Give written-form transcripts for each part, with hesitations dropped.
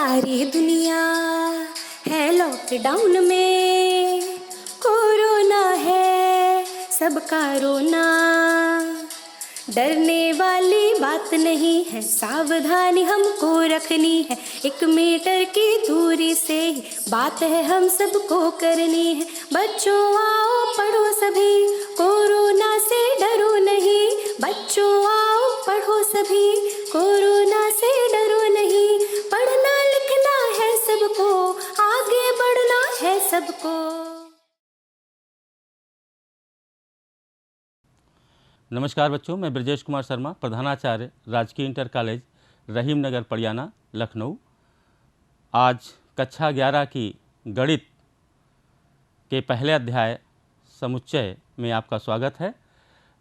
सारी दुनिया है लॉकडाउन में, कोरोना है सबका रोना। डरने वाली बात नहीं है, सावधानी हमको रखनी है। 1 मीटर की दूरी से ही बात है हम सबको करनी है। बच्चों आओ पढ़ो सभी, कोरोना से डरो नहीं। बच्चों आओ पढ़ो सभी, कोरोना से डरो नहीं। पढ़ना लिखना है सबको, आगे बढ़ना है सबको। नमस्कार बच्चों, मैं ब्रजेश कुमार शर्मा, प्रधानाचार्य राजकीय इंटर कॉलेज रहीम नगर परियाना लखनऊ। आज कक्षा 11 की गणित के पहले अध्याय समुच्चय में आपका स्वागत है।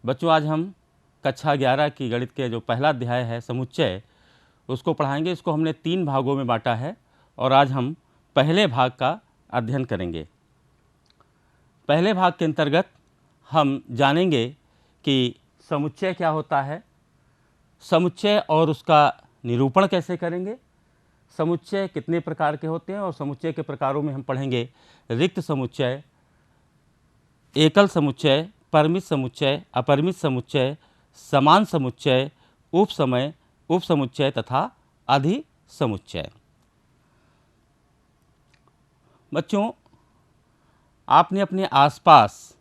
बच्चों, आज हम कक्षा 11 की गणित के जो पहला अध्याय है समुच्चय, उसको पढ़ाएंगे। इसको हमने 3 भागों में बांटा है और आज हम पहले भाग का अध्ययन करेंगे। पहले भाग के अंतर्गत हम जानेंगे कि समुच्चय क्या होता है, समुच्चय और उसका निरूपण कैसे करेंगे, समुच्चय कितने प्रकार के होते हैं और समुच्चय के प्रकारों में हम पढ़ेंगे रिक्त समुच्चय, एकल समुच्चय, परिमित समुच्चय, अपरिमित समुच्चय, समान समुच्चय, उपसमय, उपसमुच्चय तथा अधिसमुच्चय। बच्चों, आपने अपने आसपास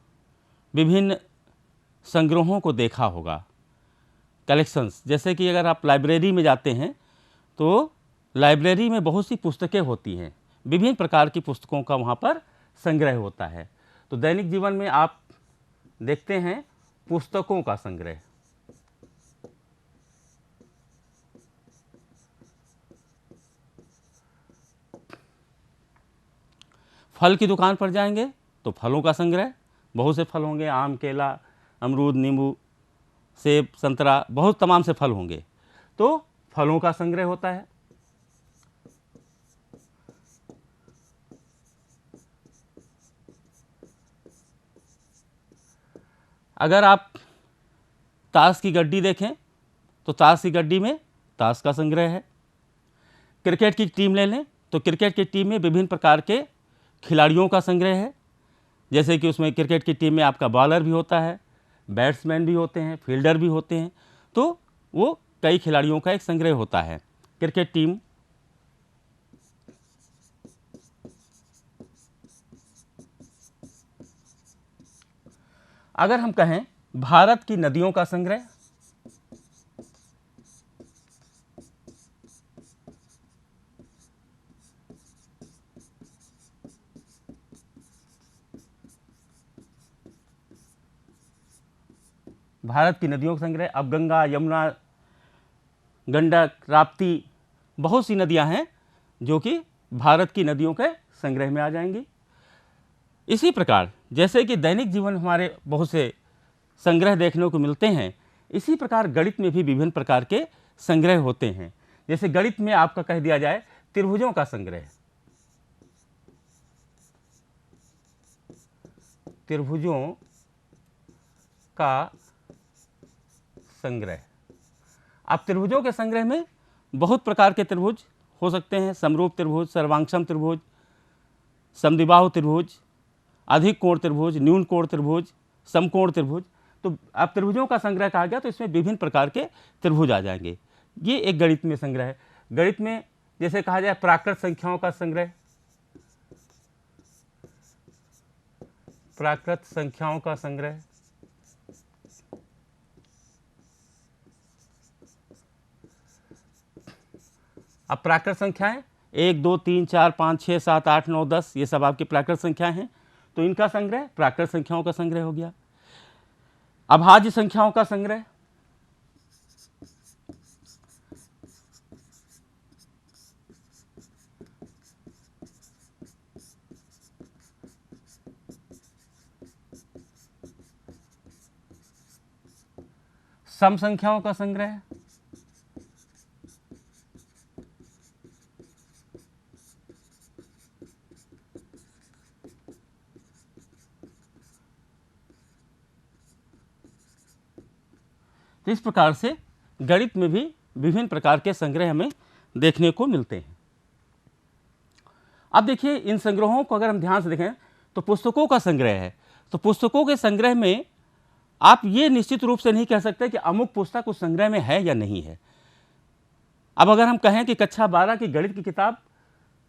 विभिन्न संग्रहों को देखा होगा, कलेक्शंस। जैसे कि अगर आप लाइब्रेरी में जाते हैं तो लाइब्रेरी में बहुत सी पुस्तकें होती हैं, विभिन्न प्रकार की पुस्तकों का वहाँ पर संग्रह होता है। तो दैनिक जीवन में आप देखते हैं पुस्तकों का संग्रह। फल की दुकान पर जाएंगे तो फलों का संग्रह, बहुत से फल होंगे, आम, केला, अमरूद, नींबू, सेब, संतरा, बहुत तमाम से फल होंगे, तो फलों का संग्रह होता है। अगर आप ताश की गड्डी देखें तो ताश की गड्डी में ताश का संग्रह है। क्रिकेट की टीम ले लें तो क्रिकेट की टीम में विभिन्न प्रकार के खिलाड़ियों का संग्रह है। जैसे कि उसमें क्रिकेट की टीम में आपका बॉलर भी होता है, बैट्समैन भी होते हैं, फील्डर भी होते हैं, तो वो कई खिलाड़ियों का एक संग्रह होता है क्रिकेट टीम। अगर हम कहें भारत की नदियों का संग्रह, भारत की नदियों का संग्रह, अब गंगा, यमुना, गंडक, राप्ती, बहुत सी नदियां हैं जो कि भारत की नदियों के संग्रह में आ जाएंगी। इसी प्रकार जैसे कि दैनिक जीवन हमारे बहुत से संग्रह देखने को मिलते हैं, इसी प्रकार गणित में भी विभिन्न प्रकार के संग्रह होते हैं। जैसे गणित में आपका कह दिया जाए त्रिभुजों का संग्रह, त्रिभुजों का संग्रह। अब त्रिभुजों के संग्रह में बहुत प्रकार के त्रिभुज हो सकते हैं, समरूप त्रिभुज, सर्वांगसम त्रिभुज, समद्विबाहु त्रिभुज, अधिक कोण त्रिभुज, न्यून कोण त्रिभुज, समकोण त्रिभुज। तो अब त्रिभुजों का संग्रह कहा गया तो इसमें विभिन्न प्रकार के त्रिभुज आ जाएंगे। ये एक गणित में संग्रह है। गणित में जैसे कहा जाए प्राकृत संख्याओं का संग्रह, प्राकृत संख्याओं का संग्रह, अब प्राकृत संख्याएं 1, 2, 3, 4, 5, 6, 7, 8, 9, 10, ये सब आपकी प्राकृत संख्याएं हैं, तो इनका संग्रह प्राकृत संख्याओं का संग्रह हो गया। अभाज्य संख्याओं का संग्रह, सम संख्याओं का संग्रह, तो इस प्रकार से गणित में भी विभिन्न प्रकार के संग्रह हमें देखने को मिलते हैं। अब देखिए इन संग्रहों को अगर हम ध्यान से देखें तो पुस्तकों का संग्रह है, तो पुस्तकों के संग्रह में आप ये निश्चित रूप से नहीं कह सकते कि अमुक पुस्तक उस संग्रह में है या नहीं है। अब अगर हम कहें कि कक्षा 12 की गणित की किताब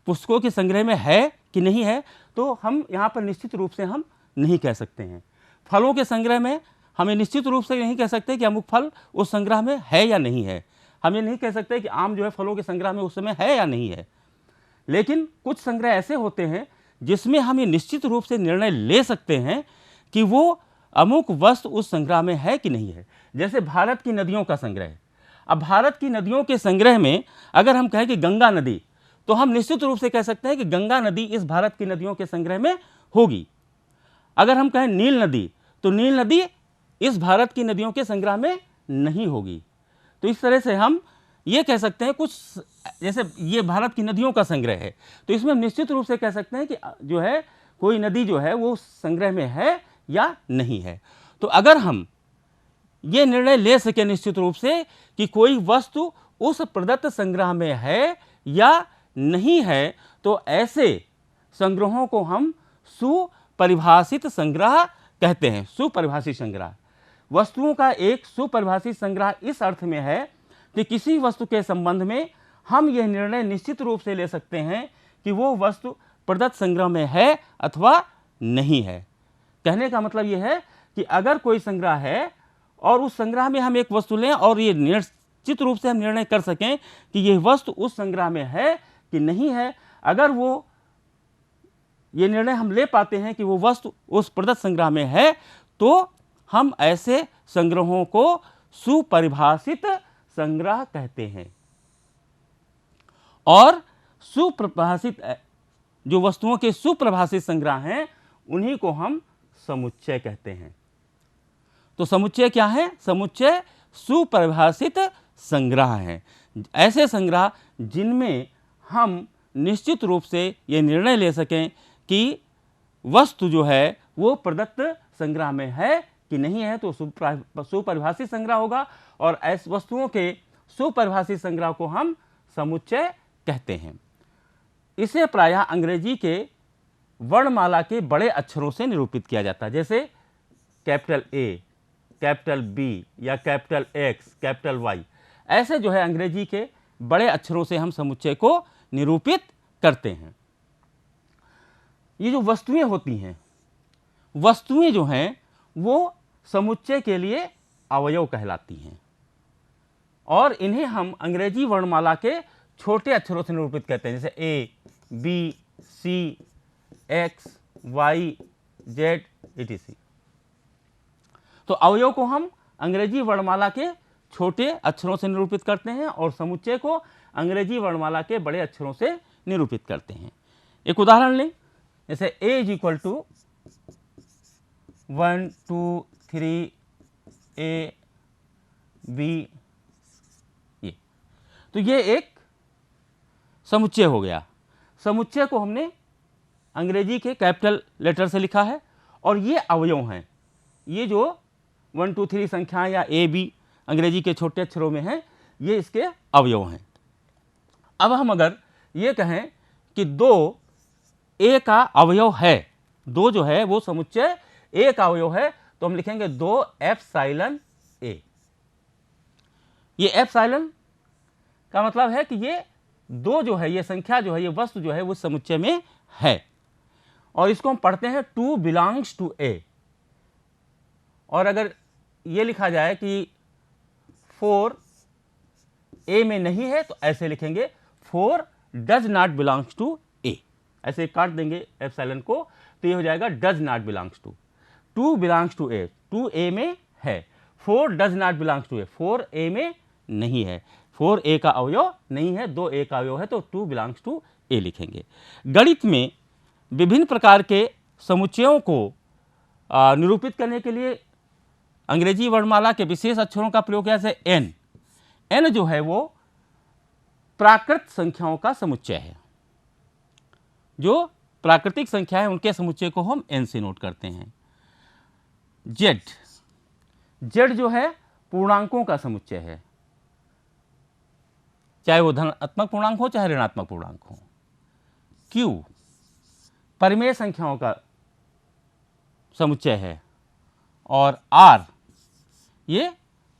पुस्तकों के संग्रह में है कि नहीं है, तो हम यहाँ पर निश्चित रूप से हम नहीं कह सकते हैं। फलों के संग्रह में हमें निश्चित रूप से नहीं कह सकते कि अमुक फल उस संग्रह में है या नहीं है। हम ये नहीं कह सकते कि आम जो है फलों के संग्रह में उस समय है या नहीं है। लेकिन कुछ संग्रह ऐसे होते हैं जिसमें हम ये निश्चित रूप से निर्णय ले सकते हैं कि वो अमुक वस्तु उस संग्रह में है कि नहीं है। जैसे भारत की नदियों का संग्रह। अब भारत की नदियों के संग्रह में अगर हम कहें कि गंगा नदी, तो हम निश्चित रूप से कह सकते हैं कि गंगा नदी इस भारत की नदियों के संग्रह में होगी। अगर हम कहें नील नदी, तो नील नदी इस भारत की नदियों के संग्रह में नहीं होगी। तो इस तरह से हम ये कह सकते हैं, कुछ जैसे ये भारत की नदियों का संग्रह है, तो इसमें हम निश्चित रूप से कह सकते हैं कि जो है कोई नदी जो है वो संग्रह में है या नहीं है। तो अगर हम ये निर्णय ले सके निश्चित रूप से कि कोई वस्तु उस प्रदत्त संग्रह में है या नहीं है, तो ऐसे संग्रहों को हम सुपरिभाषित संग्रह कहते हैं। सुपरिभाषित संग्रह वस्तुओं का एक सुपरिभाषित संग्रह इस अर्थ में है कि किसी वस्तु के संबंध में हम यह निर्णय निश्चित रूप से ले सकते हैं कि वो वस्तु प्रदत्त संग्रह में है अथवा नहीं है। कहने का मतलब यह है कि अगर कोई संग्रह है और उस संग्रह में हम एक वस्तु लें और ये निश्चित रूप से हम निर्णय कर सकें कि यह वस्तु उस संग्रह में है कि नहीं है, अगर वो ये निर्णय हम ले पाते हैं कि वो वस्तु उस प्रदत्त संग्रह में है, तो हम ऐसे संग्रहों को सुपरिभाषित संग्रह कहते हैं। और सुपरिभाषित जो वस्तुओं के सुपरिभाषित संग्रह हैं उन्हीं को हम समुच्चय कहते हैं। तो समुच्चय क्या है? समुच्चय सुपरिभाषित संग्रह हैं, ऐसे संग्रह जिनमें हम निश्चित रूप से ये निर्णय ले सकें कि वस्तु जो है वो प्रदत्त संग्रह में है कि नहीं है, तो सुपरिभाषित संग्रह होगा। और ऐसे वस्तुओं के सुपरिभाषित संग्रह को हम समुच्चय कहते हैं। इसे प्रायः अंग्रेजी के वर्णमाला के बड़े अक्षरों से निरूपित किया जाता है, जैसे कैपिटल ए, कैपिटल बी या कैपिटल एक्स, कैपिटल वाई। ऐसे जो है अंग्रेजी के बड़े अक्षरों से हम समुच्चय को निरूपित करते हैं। ये जो वस्तुएं होती हैं, वस्तुएं जो हैं वो समुच्चय के लिए अवयव कहलाती हैं और इन्हें हम अंग्रेजी वर्णमाला के छोटे अक्षरों से निरूपित करते हैं, जैसे ए, बी, सी, एक्स, वाई, जेड etc। तो अवयव को हम अंग्रेजी वर्णमाला के छोटे अक्षरों से निरूपित करते हैं और समुच्चय को अंग्रेजी वर्णमाला के बड़े अक्षरों से निरूपित करते हैं। एक उदाहरण लें, जैसे a is equal to 1 2 3 a b, ये तो ये एक समुच्चय हो गया। समुच्चय को हमने अंग्रेजी के कैपिटल लेटर से लिखा है और ये अवयव हैं। ये जो 1 2 3 संख्याएं या ए बी अंग्रेजी के छोटे अक्षरों में हैं, ये इसके अवयव हैं। अब हम अगर ये कहें कि 2 ए का अवयव है, 2 जो है वो समुच्चय ए का अवयव है, तो हम लिखेंगे 2 एप्सिलॉन ए। ये एप्सिलॉन का मतलब है कि ये 2 जो है, ये संख्या जो है, ये वस्तु जो है वो समुच्चय में है और इसको हम पढ़ते हैं 2 बिलोंग्स टू ए। और अगर ये लिखा जाए कि 4 ए में नहीं है, तो ऐसे लिखेंगे 4 does not belongs to A. ऐसे काट देंगे एप्सिलॉन को, तो ये हो जाएगा does not belongs to. 2 belongs to A, 2 A में है। 4 does not belongs to A, 4 A में नहीं है। 4 ए का अवयव नहीं है, 2 ए का अवयव है, तो 2 बिलोंग्स टू ए लिखेंगे। गणित में विभिन्न प्रकार के समुच्चयों को निरूपित करने के लिए अंग्रेजी वर्णमाला के विशेष अक्षरों का प्रयोग किया, जैसे एन। एन जो है वो प्राकृत संख्याओं का समुच्चय है। जो प्राकृतिक संख्या है उनके समुच्चय को हम एन से नोट करते हैं। जेड, जेड जो है पूर्णांकों का समुच्चय है, चाहे वो धनात्मक पूर्णांक हो चाहे ऋणात्मक पूर्णांक हो। क्यू, परिमेय संख्याओं का समुच्चय है और r ये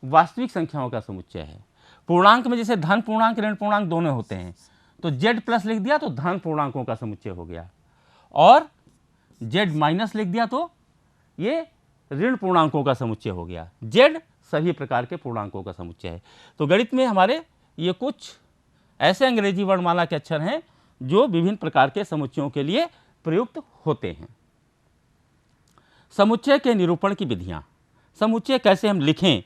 वास्तविक संख्याओं का समुच्चय है। पूर्णांक में जैसे धन पूर्णांक ऋण पूर्णांक दोनों होते हैं, तो z प्लस लिख दिया तो धन पूर्णांकों का समुच्चय हो गया, और z माइनस लिख दिया तो ये ऋण पूर्णांकों का समुच्चय हो गया। z सभी प्रकार के पूर्णांकों का समुच्चय है। तो गणित में हमारे ये कुछ ऐसे अंग्रेजी वर्णमाला के अक्षर हैं जो विभिन्न प्रकार के समुच्चयों के लिए प्रयुक्त होते हैं। समुच्चय के निरूपण की विधियां, समुच्चय कैसे हम लिखें,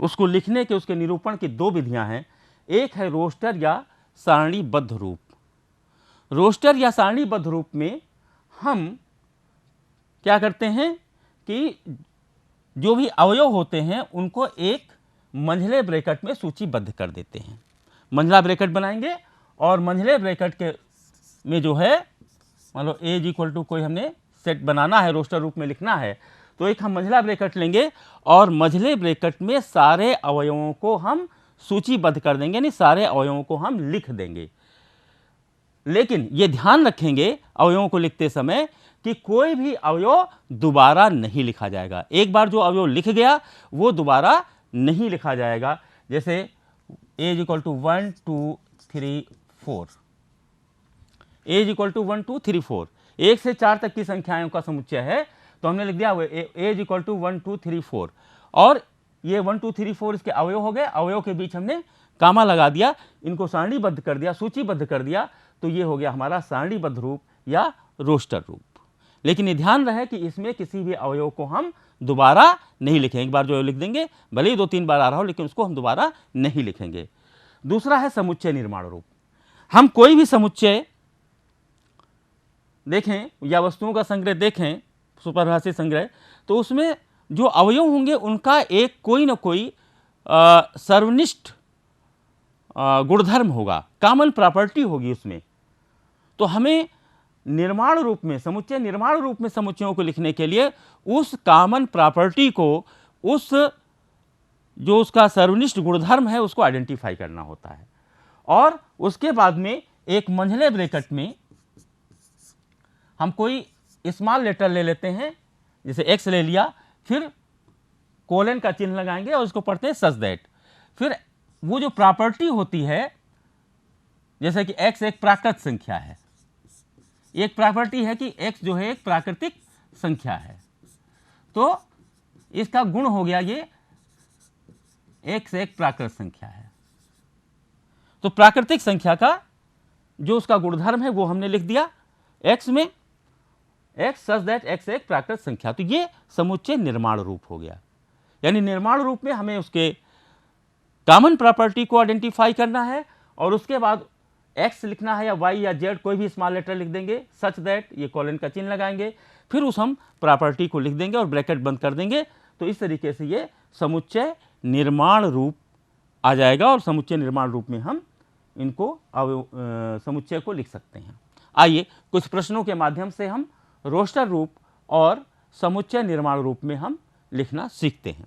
उसको लिखने के उसके निरूपण की दो विधियां हैं। एक है रोस्टर या सारणीबद्ध रूप। रोस्टर या सारणीबद्ध रूप में हम क्या करते हैं कि जो भी अवयव होते हैं उनको एक मंझले ब्रैकेट में सूचीबद्ध कर देते हैं। मंझला ब्रैकेट बनाएंगे और मंझले ब्रैकेट के में जो है मान लो ए इक्वल टू कोई हमने सेट बनाना है, रोस्टर रूप में लिखना है, तो एक हम मंझला ब्रैकेट लेंगे और मंझले ब्रैकेट में सारे अवयवों को हम सूचीबद्ध कर देंगे, यानी सारे अवयवों को हम लिख देंगे। लेकिन ये ध्यान रखेंगे अवयवों को लिखते समय कि कोई भी अवयव दोबारा नहीं लिखा जाएगा। एक बार जो अवयव लिख गया वो दोबारा नहीं लिखा जाएगा। जैसे a equal to 1 2 3 4, a equal to 1 2 3 4, 1 से 4 तक की संख्याओं का समुच्चय है, तो हमने लिख दिया a इक्वल टू 1 2 3 4, और ये 1 2 3 4 इसके अवयव हो गए। अवयव के बीच हमने कामा लगा दिया, इनको सारणीबद्ध कर दिया, सूचीबद्ध कर दिया, तो ये हो गया हमारा सारणीबद्ध रूप या रोस्टर रूप। लेकिन ये ध्यान रहे कि इसमें किसी भी अवयव को हम दोबारा नहीं लिखेंगे। एक बार जो लिख देंगे, भले ही 2-3 बार आ रहा हो, लेकिन उसको हम दोबारा नहीं लिखेंगे। दूसरा है समुच्चय निर्माण रूप। हम कोई भी समुच्चय देखें या वस्तुओं का संग्रह देखें, सुपरिभाषित संग्रह, तो उसमें जो अवयव होंगे उनका एक कोई ना कोई सर्वनिष्ठ गुणधर्म होगा, कॉमन प्रॉपर्टी होगी उसमें। तो हमें निर्माण रूप में, समुच्चय निर्माण रूप में समुच्चयों को लिखने के लिए उस कॉमन प्रॉपर्टी को, उस जो उसका सर्वनिष्ठ गुणधर्म है, उसको आइडेंटिफाई करना होता है। और उसके बाद में एक मंझले ब्रैकेट में हम कोई स्मॉल लेटर ले लेते हैं, जैसे x ले लिया, फिर कोलन का चिन्ह लगाएंगे और उसको पढ़ते हैं सच दैट। फिर वो जो प्रॉपर्टी होती है, जैसे कि x एक प्राकृत संख्या है, एक प्रॉपर्टी है कि x जो है एक प्राकृतिक संख्या है, तो इसका गुण हो गया ये x एक प्राकृत संख्या है। तो प्राकृतिक संख्या का जो उसका गुणधर्म है वो हमने लिख दिया x में, x सच दैट x एक प्राकृत संख्या। तो ये समुच्चय निर्माण रूप हो गया। यानी निर्माण रूप में हमें उसके कॉमन प्रॉपर्टी को आइडेंटिफाई करना है और उसके बाद x लिखना है या y या z, कोई भी स्मॉल लेटर लिख देंगे, सच दैट, ये कॉलन का चिन्ह लगाएंगे, फिर उस हम प्रॉपर्टी को लिख देंगे और ब्रैकेट बंद कर देंगे। तो इस तरीके से ये समुच्चय निर्माण रूप आ जाएगा और समुच्चय निर्माण रूप में हम इनको समुच्चय को लिख सकते हैं। आइए कुछ प्रश्नों के माध्यम से हम रोस्टर रूप और समुच्चय निर्माण रूप में हम लिखना सीखते हैं।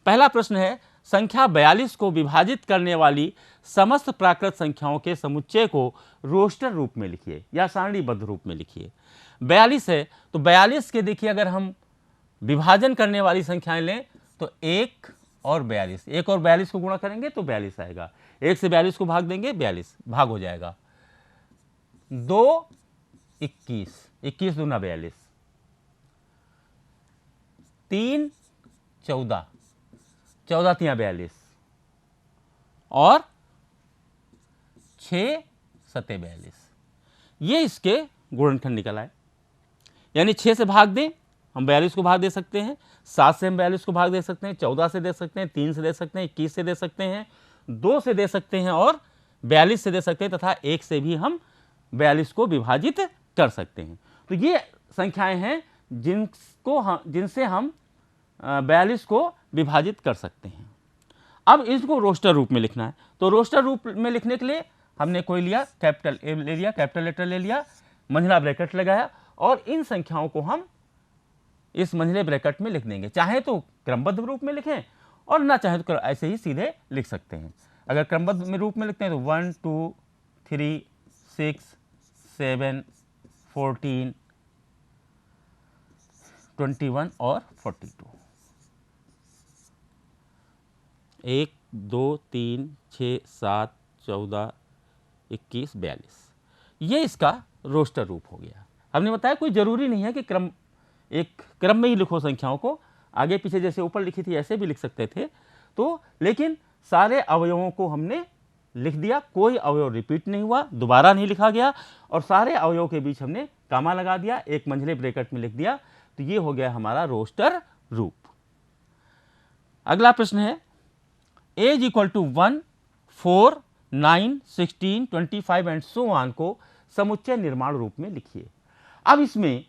पहला प्रश्न है, संख्या 42 को विभाजित करने वाली समस्त प्राकृत संख्याओं के समुच्चय को रोस्टर रूप में लिखिए या सारणीबद्ध रूप में लिखिए। 42 है, तो 42 के देखिए अगर हम विभाजन करने वाली संख्याएं लें तो 1 और 42, 1 और 42 को गुणा करेंगे तो 42 आएगा। 1 से 42 को भाग देंगे, 42 भाग हो जाएगा। 2 21, 21 दूना 42, 3 14, 14 तिया 42 और 6 सते 42। ये इसके गुणनखंड निकल आए। यानी 6 से भाग दें, हम 42 को भाग दे सकते हैं, 7 से हम 42 को भाग दे सकते हैं, 14 से दे सकते हैं, 3 से दे सकते हैं, 21 से दे सकते हैं, 2 से दे सकते हैं और 42 से दे सकते हैं, तथा 1 से भी हम 42 को विभाजित कर सकते हैं। तो ये संख्याएं हैं जिनसे हम 42 को विभाजित कर सकते हैं। अब इसको रोस्टर रूप में लिखना है, तो रोस्टर रूप में लिखने के लिए हमने कोई लिया, कैपिटल ए ले लिया, कैपिटल लेटर ले लिया, मंझला ब्रैकेट लगाया और इन संख्याओं को हम इस मंझले ब्रैकेट में लिख देंगे। चाहे तो क्रमबद्ध रूप में लिखें और ना चाहे तो ऐसे ही सीधे लिख सकते हैं। अगर क्रमबद्ध में रूप में लिखते हैं तो 1 2 3 6 7 14 21 और 42। 1 2 3 6 7 14 21 42, ये इसका रोस्टर रूप हो गया। हमने बताया कोई ज़रूरी नहीं है कि एक क्रम में ही लिखो संख्याओं को, आगे पीछे जैसे ऊपर लिखी थी ऐसे भी लिख सकते थे। तो लेकिन सारे अवयवों को हमने लिख दिया, कोई अवयव रिपीट नहीं हुआ, दोबारा नहीं लिखा गया, और सारे अवयवों के बीच हमने कामा लगा दिया, एक मंझले ब्रैकेट में लिख दिया। तो ये हो गया हमारा रोस्टर रूप। अगला प्रश्न है as equal to 1 4 9 16 25 and so on को समुच्चय निर्माण रूप में लिखिए। अब इसमें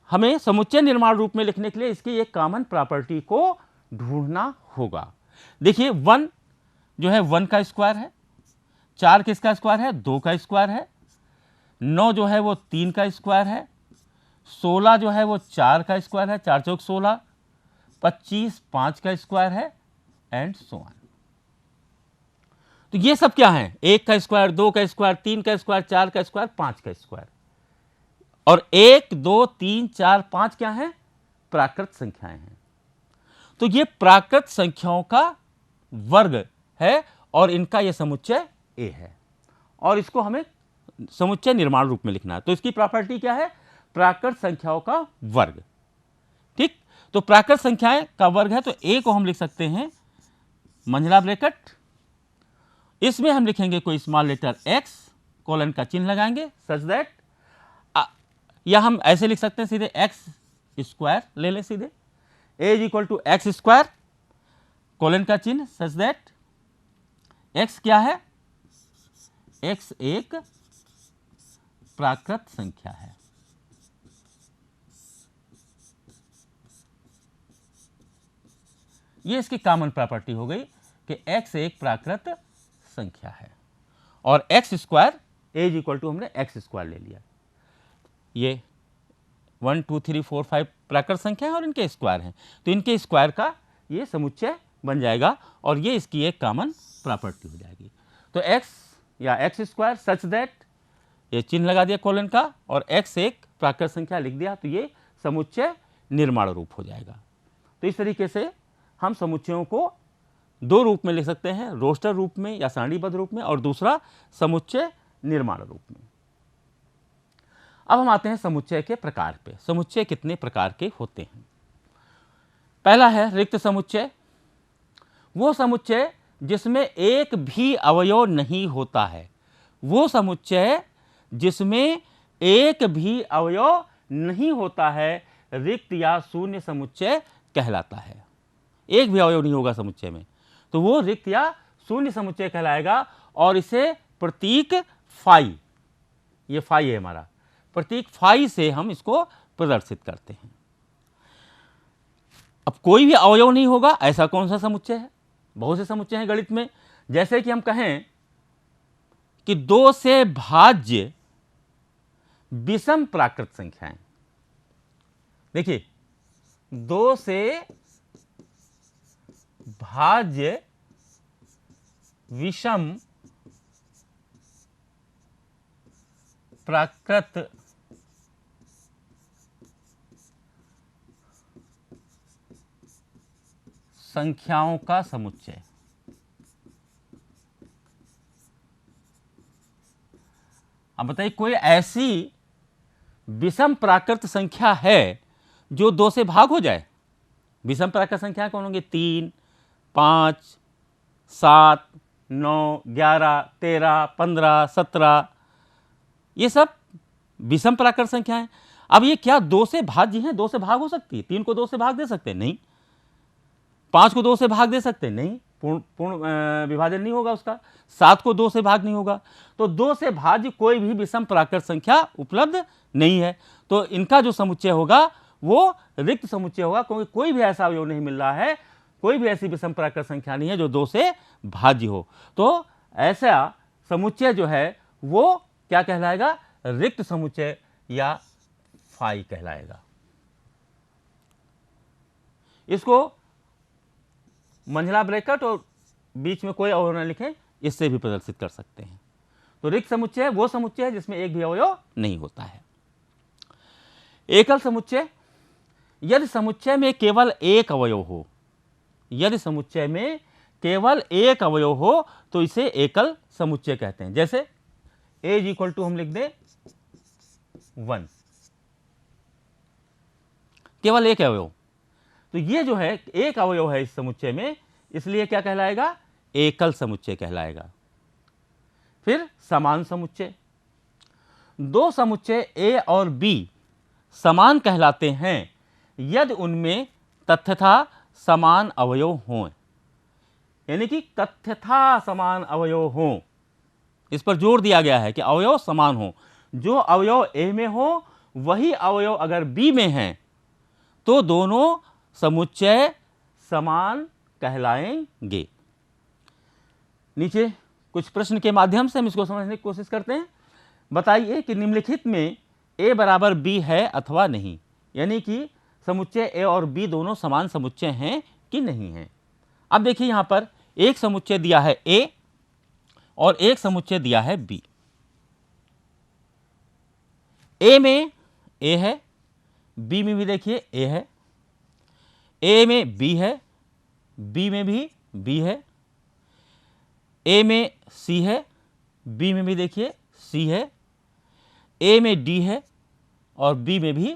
हमें समुच्चय निर्माण रूप में लिखने के लिए इसकी एक कॉमन प्रॉपर्टी को ढूंढना होगा। देखिए 1 जो है 1 का स्क्वायर है, 4 किसका स्क्वायर है, 2 का स्क्वायर है, 9 जो है वो 3 का स्क्वायर है, 16 जो है वो 4 का स्क्वायर है, 4 चौक 16, 25 5 का स्क्वायर है एंड सो ऑन। तो ये सब क्या है, 1 का स्क्वायर, 2 का स्क्वायर, 3 का स्क्वायर, 4 का स्क्वायर, 5 का स्क्वायर। और 1 2 3 4 5 क्या है, प्राकृत संख्याएं हैं। तो ये प्राकृत संख्याओं का वर्ग है और इनका यह समुच्चय ए है, और इसको हमें समुच्चय निर्माण रूप में लिखना है। तो इसकी प्रॉपर्टी क्या है, प्राकृत संख्याओं का वर्ग। ठीक, तो प्राकृत संख्याएं का वर्ग है, तो ए को हम लिख सकते हैं मंझला ब्रैकेट, इसमें हम लिखेंगे कोई स्मॉल लेटर x, कोलन का चिन्ह लगाएंगे सच दैट, या हम ऐसे लिख सकते हैं सीधे x स्क्वायर ले लें सीधे, as equal to x square, colon का चिन्ह सच दैट x क्या है, x एक प्राकृत संख्या है। ये इसकी कॉमन प्रॉपर्टी हो गई कि x एक प्राकृत संख्या है, और x square as equal to हमने एक्स स्क्वायर ले लिया। ये 1 2 3 4 5 प्राकृत संख्या है और इनके स्क्वायर हैं, तो इनके स्क्वायर का ये समुच्चय बन जाएगा और ये इसकी एक कॉमन प्रॉपर्टी हो जाएगी। तो x या एक्स स्क्वायर सच दैट, ये चिन्ह लगा दिया कोलन का, और x एक प्राकृत संख्या लिख दिया, तो ये समुच्चय निर्माण रूप हो जाएगा। तो इस तरीके से हम समुच्चयों को दो रूप में लिख सकते हैं, रोस्टर रूप में या सारणीबद्ध रूप में, और दूसरा समुच्चय निर्माण रूप में। अब हम आते हैं समुच्चय के प्रकार पे। समुच्चय कितने प्रकार के होते हैं? पहला है रिक्त समुच्चय, वो समुच्चय जिसमें एक भी अवयव नहीं होता है, वो समुच्चय जिसमें एक भी अवयव नहीं होता है रिक्त या शून्य समुच्चय कहलाता है। एक भी अवयव नहीं होगा समुच्चय में, तो वो रिक्त या शून्य समुच्चय कहलाएगा, और इसे प्रतीक फाई, ये फाई है हमारा, प्रतीक फाई से हम इसको प्रदर्शित करते हैं। अब कोई भी अवयव नहीं होगा, ऐसा कौन सा समुच्चय है? बहुत से समुच्चय हैं गणित में, जैसे कि हम कहें कि 2 से भाज्य विषम प्राकृत संख्याएं। देखिए 2 से भाज्य विषम प्राकृत संख्याओं का समुच्चय। अब बताइए कोई ऐसी विषम प्राकृत संख्या है जो 2 से भाग हो जाए? विषम प्राकृत संख्या कौन होंगे? 3 5 7 9 11 13 15 17, ये सब विषम प्राकृत संख्या है। अब ये क्या 2 से भाज्य हैं? 2 से भाग हो सकती है? 3 को 2 से भाग दे सकते हैं? नहीं। 5 को 2 से भाग दे सकते हैं? नहीं, पूर्ण विभाजन नहीं होगा उसका। 7 को 2 से भाग नहीं होगा। तो 2 से भाज्य कोई भी विषम प्राकृत संख्या उपलब्ध नहीं है, तो इनका जो समुच्चय होगा वो रिक्त समुच्चय होगा, क्योंकि कोई भी ऐसा अवयव नहीं मिल रहा है, कोई भी ऐसी विषम प्राकृत संख्या नहीं है जो 2 से भाज्य हो। तो ऐसा समुच्चय जो है वो क्या कहलाएगा? रिक्त समुच्चय या फाई कहलाएगा। इसको मंझला ब्रैकेट और बीच में कोई अवयव न लिखें, इससे भी प्रदर्शित कर सकते हैं। तो रिक्त समुच्चय वो समुच्चय है जिसमें एक भी अवयव नहीं होता है। एकल समुच्चय, यदि समुच्चय में केवल एक अवयव हो, यदि समुच्चय में केवल एक अवयव हो तो इसे एकल समुच्चय कहते हैं। जैसे a इज इक्वल टू हम लिख दें 1, केवल एक अवयव, तो ये जो है एक अवयव है इस समुच्चय में, इसलिए क्या कहलाएगा? एकल समुच्चय कहलाएगा। फिर समान समुच्चय, दो समुच्चय a और b समान कहलाते हैं यदि उनमें तथ्यथा समान अवयव हों, यानी कि तथ्यथा समान अवयव हों, इस पर जोर दिया गया है कि अवयव समान हो। जो अवयव a में हो वही अवयव अगर b में है तो दोनों समुच्चय समान कहलाएंगे। नीचे कुछ प्रश्न के माध्यम से हम इसको समझने की कोशिश करते हैं। बताइए कि निम्नलिखित में a बराबर b है अथवा नहीं, यानी कि समुच्चय a और b दोनों समान समुच्चय हैं कि नहीं हैं। अब देखिए यहाँ पर एक समुच्चय दिया है a और एक समुच्चय दिया है b। a में a है, b में भी देखिए a है, a में b है, b में भी b है, a में c है, b में भी देखिए c है, a में d है और b में भी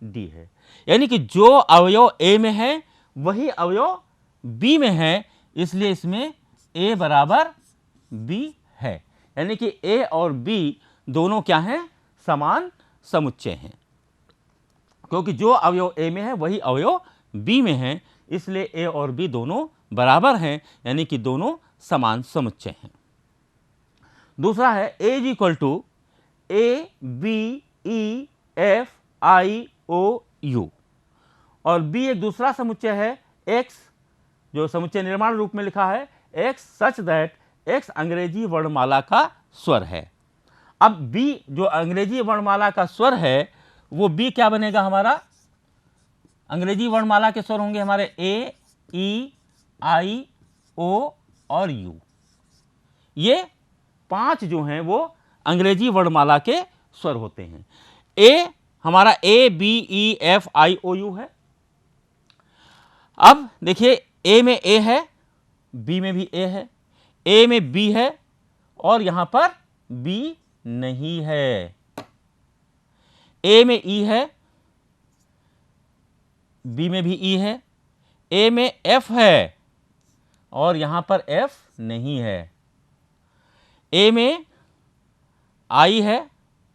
d है। यानी कि जो अवयव a में है वही अवयव b में है, इसलिए इसमें a बराबर b है। यानी कि a और b दोनों क्या हैं? समान समुच्चय हैं, क्योंकि जो अवयव a में है वही अवयव b में है, इसलिए a और b दोनों बराबर हैं, यानी कि दोनों समान समुच्चय हैं। दूसरा है a is equal to a b e f i o u और b एक दूसरा समुच्चय है x, जो समुच्चय निर्माण रूप में लिखा है x सच दैट x अंग्रेजी वर्णमाला का स्वर है। अब b जो अंग्रेजी वर्णमाला का स्वर है वो b क्या बनेगा? हमारा अंग्रेजी वर्णमाला के स्वर होंगे हमारे a e i o और u। ये पांच जो हैं वो अंग्रेजी वर्णमाला के स्वर होते हैं। a हमारा a b e f i o u है। अब देखिए a में a है, b में भी a है, a में b है और यहां पर b नहीं है। a में e है, b में भी e है, a में f है और यहां पर f नहीं है। a में i है,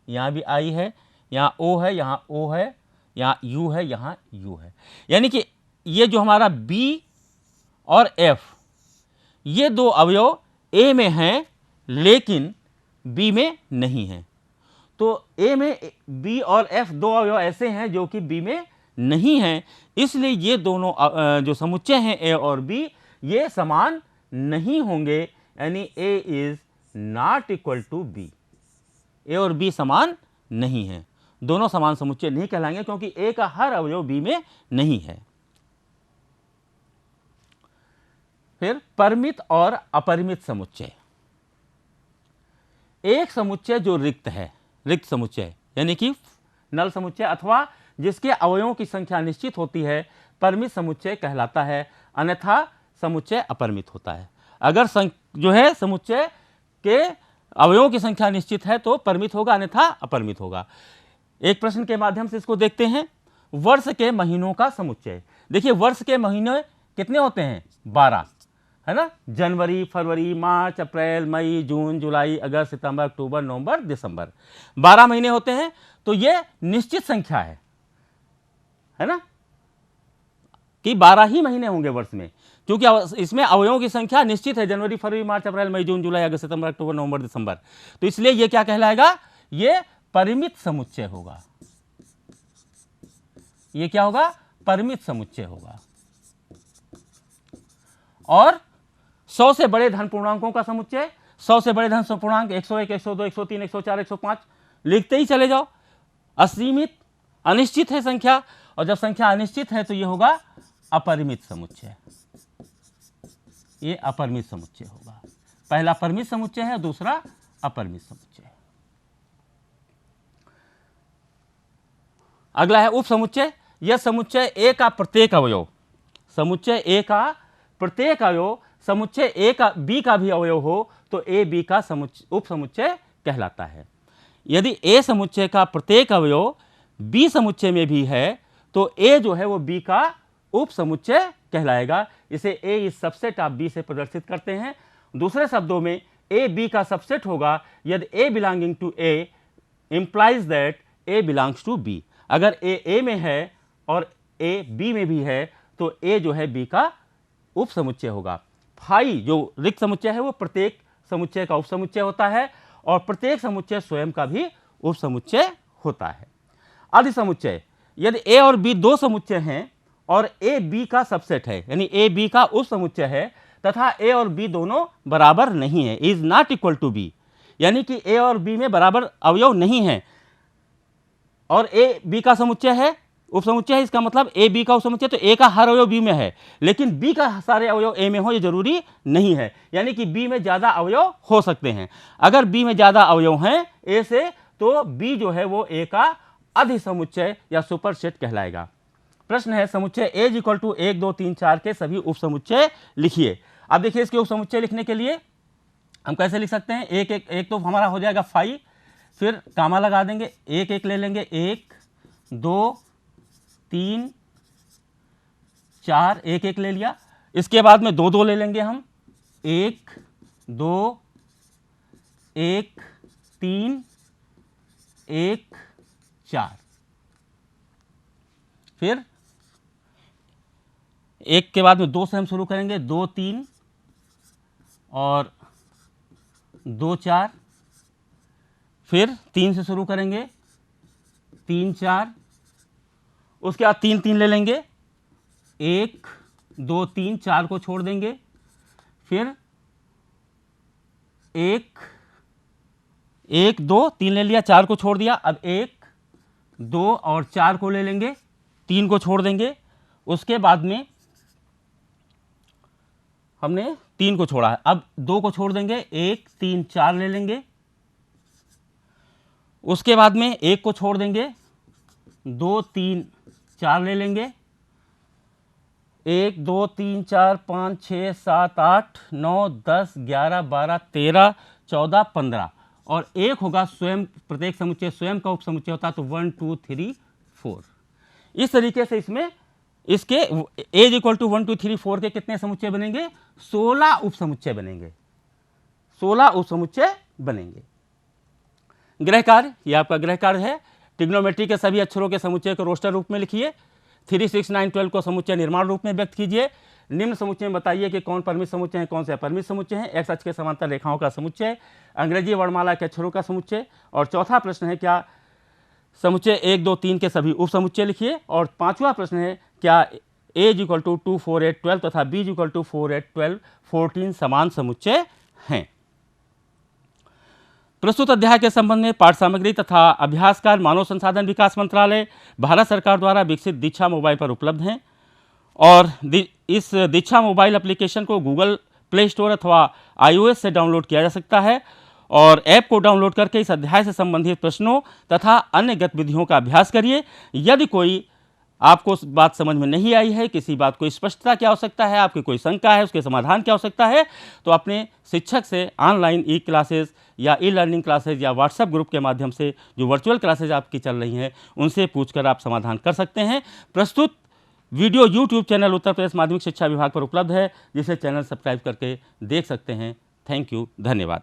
यहां भी i है, यहां o है, यहां o है, यहां u है, यहां u है। यानी कि ये जो हमारा b और f ये दो अवयव a में हैं लेकिन b में नहीं हैं। तो a में b और f दो अवयव ऐसे हैं जो कि b में नहीं हैं, इसलिए ये दोनों जो समुच्चय हैं a और b ये समान नहीं होंगे, यानी a is not equal to b। a और b समान नहीं हैं, दोनों समान समुच्चय नहीं कहलाएंगे क्योंकि a का हर अवयव b में नहीं है। फिर परिमित और अपरिमित समुच्चय। एक समुच्चय जो रिक्त है, रिक्त समुच्चय यानी कि नल समुच्चय अथवा जिसके अवयवों की संख्या निश्चित होती है, परिमित समुच्चय कहलाता है, अन्यथा समुच्चय अपरिमित होता है। अगर जो है समुच्चय के अवयवों की संख्या निश्चित है तो परिमित होगा, अन्यथा अपरिमित होगा। एक प्रश्न के माध्यम से इसको देखते हैं। वर्ष के महीनों का समुच्चय। देखिए वर्ष के महीने कितने होते हैं? 12, है ना। जनवरी, फरवरी, मार्च, अप्रैल, मई, जून, जुलाई, अगस्त, सितंबर, अक्टूबर, नवंबर, दिसंबर, 12 महीने होते हैं। तो ये निश्चित संख्या है ना, कि 12 ही महीने होंगे वर्ष में, क्योंकि इसमें अवयवों की संख्या निश्चित है, जनवरी, फरवरी, मार्च, अप्रैल, मई, जून, जुलाई, अगस्त, सितंबर, अक्टूबर, नवंबर, दिसंबर। तो इसलिए ये क्या कहलाएगा? ये परिमित समुच्चय होगा। ये क्या होगा? परिमित समुच्चय होगा। और 100 से बड़े धन पूर्णांकों का समुच्चय, 100 से बड़े धन पूर्णांक 101, 102, 103, 104, 105 लिखते ही चले जाओ। असीमित अनिश्चित है संख्या, और जब संख्या अनिश्चित है तो ये होगा अपरिमित समुच्चय। ये अपरिमित समुच्चय होगा। पहला परिमित समुच्चय है, दूसरा अपरिमित समुच्चय है। अगला है उप समुच्चय। यह समुच्चय ए का प्रत्येक अवयव, समुच्चय ए का प्रत्येक अवयव समुच्चय ए का बी का भी अवयव हो तो ए बी का उप समुच्चय कहलाता है। यदि ए समुच्चय का प्रत्येक अवयव बी समुच्चय में भी है तो ए जो है वो बी का उप समुच्चय कहलाएगा। इसे ए इज सबसेट ऑफ बी से प्रदर्शित करते हैं। दूसरे शब्दों में ए बी का सबसेट होगा यदि a belonging to A implies that a belongs to B. अगर ए में है और ए बी में भी है तो ए जो है बी का उप समुच्चय होगा। फाई जो रिक्त समुच्चय है वो प्रत्येक समुच्चय का उप समुच्चय होता है और प्रत्येक समुच्चय स्वयं का भी उप समुच्चय होता है। अधिसमुच्चय, यदि ए और बी दो समुच्चय हैं और ए बी का सबसेट है यानी ए बी का उप समुच्चय है तथा ए और बी दोनों बराबर नहीं है, is not equal to b, यानी कि ए और बी में बराबर अवयव नहीं है और ए बी का समुच्चय है, उप समुच्चय है, इसका मतलब ए बी का उप समुच्चय तो ए का हर अवयव बी में है लेकिन बी का सारे अवयव ए में हो ये जरूरी नहीं है, यानी कि बी में ज़्यादा अवयव हो सकते हैं। अगर बी में ज़्यादा अवयव हैं ए से तो बी जो है वो ए का अधिसमुच्चय या सुपरसेट कहलाएगा। प्रश्न है समुच्चय ए इज इक्वल टू 1 2 3 4 के सभी उप समुच्चय लिखिए। अब देखिए इसके उप समुच्चय लिखने के लिए हम कैसे लिख सकते हैं, एक तो हमारा हो जाएगा 5, फिर कामा लगा देंगे, एक ले लेंगे, 1 2 3 4, एक ले लिया। इसके बाद में 2 ले लेंगे हम, 1 2 1 3 1 4, फिर 1 के बाद में 2 से हम शुरू करेंगे, 2 3 और 2 4, फिर 3 से शुरू करेंगे, 3 4, उसके बाद 3 3 ले लेंगे, 1 2 3 4 को छोड़ देंगे, फिर 1 1 2 3 ले लिया, 4 को छोड़ दिया, अब 1 2 और 4 को ले लेंगे, 3 को छोड़ देंगे, उसके बाद में हमने 3 को छोड़ा है, अब 2 को छोड़ देंगे, 1 3 4 ले लेंगे, उसके बाद में 1 को छोड़ देंगे, 2 3 4 ले लेंगे, 1 2 3 4 5 6 7 8 9 10 11 12 13 14 15 और 1 होगा स्वयं, प्रत्येक समुच्चय स्वयं का उप समुच्चय होता है तो 1 2 3 4। इस तरीके से इसमें इसके ए इज इक्वल टू 1 2 3 4 के कितने समुच्चय बनेंगे, 16 उप समुच्चय बनेंगे, 16 उप समुच्चय बनेंगे। गृह कार्य, यह आपका गृह कार्य है। ट्रिग्नोमेट्री के सभी अक्षरों के समुच्चय को रोस्टर रूप में लिखिए। 3 6 9 12 को समुच्चय निर्माण रूप में व्यक्त कीजिए। निम्न समुच्चय में बताइए कि कौन परिमित समुच्चय है, कौन से अपरिमित समुच्चय हैं। एक्स अक्ष के समांतर रेखाओं का समुच्चय, अंग्रेजी वर्णमाला के अक्षरों का समुच्चय। और चौथा प्रश्न है क्या समुच्चय 1 2 3 के सभी उप समुच्चय लिखिए। और पांचवा प्रश्न है क्या ए इज इक्वल टू 2 4 8 12 तथा बी इज इक्वल टू 4 8 12 14 समान समुच्चय हैं। प्रस्तुत अध्याय के संबंध में पाठ्य सामग्री तथा अभ्यासकार मानव संसाधन विकास मंत्रालय भारत सरकार द्वारा विकसित दीक्षा मोबाइल पर उपलब्ध हैं और इस दीक्षा मोबाइल एप्लीकेशन को गूगल प्ले स्टोर अथवा iOS से डाउनलोड किया जा सकता है और ऐप को डाउनलोड करके इस अध्याय से संबंधित प्रश्नों तथा अन्य गतिविधियों का अभ्यास करिए। यदि कोई आपको बात समझ में नहीं आई है, किसी बात को स्पष्टता की आवश्यकता है, आपकी कोई शंका है, उसके समाधान की आवश्यकता है तो अपने शिक्षक से ऑनलाइन ई क्लासेस या ई लर्निंग क्लासेज या व्हाट्सएप ग्रुप के माध्यम से जो वर्चुअल क्लासेज आपकी चल रही हैं उनसे पूछकर आप समाधान कर सकते हैं। प्रस्तुत video YouTube channel Uttar Pradesh माध्यमिक शिक्षा विभाग पर उपलब्ध है जिसे चैनल सब्सक्राइब करके देख सकते हैं। थैंक यू, धन्यवाद।